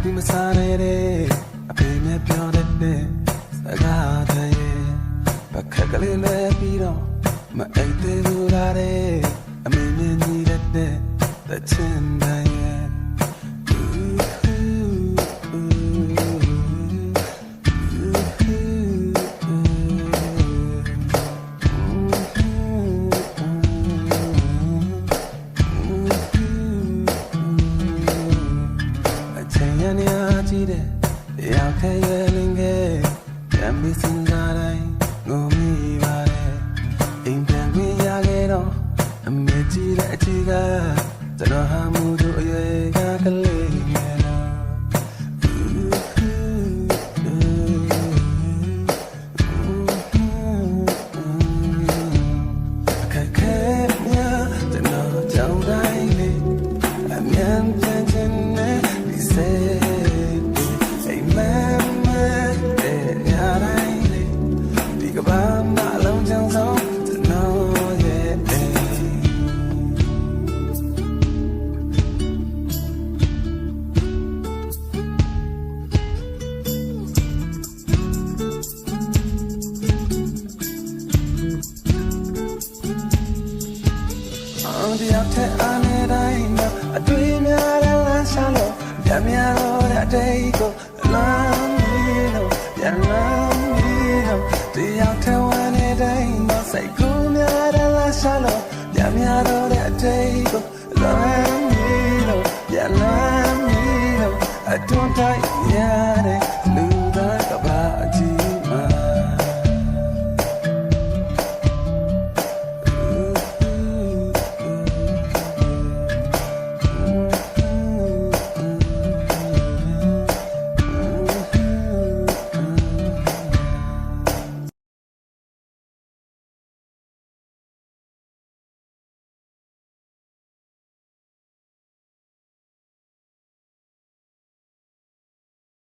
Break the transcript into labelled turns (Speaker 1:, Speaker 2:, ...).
Speaker 1: ပြီးမစားတဲ့အဖေနဲ့ပြောတဲ့စကားတွေဘာခက်ကလေးလဲပြီးတော့မအိတ်သေးဘူးလားတဲ့အမေနဲ့ညီတဲ့ချင်တိုင်းရောက်ခဲ့ရလင်းခဲ့ရမ်းပြီးစဉ်းစားတိုင်းငုံမိပါတယ်အိမ်ပြန်ခွင့်ရခဲ့တော့အမေကြီးတဲ့အချီကကျွန်တော်ဟာမှုတို့အရွယ်ကကလေးငယ်တော့အခက်ခဲများကျွန်တော်ကြောင်းတိုင်းလေးအမြန်ပြန်ချင်တဲ့ဒီစေဒီရောက်တဲ့အနဲ့တိုင်းမှာအတွေ့များတဲ့လမ်းရှာလို့ပြန်များတော့တဲ့အတိတ်ကိုလမ်းမီလို့ပြန်လမ်းမီလို့ဒီရောက်တဲ့ဝန်တဲ့တိုင်းမှာစိတ်ကူးများတဲ့လမ်းရှာလို့ပြန်များတော့တဲ့အတိတ်ကိုလမ်းမီလို့ပြန်လမ်းမီလို့အတွန်းတိုင်း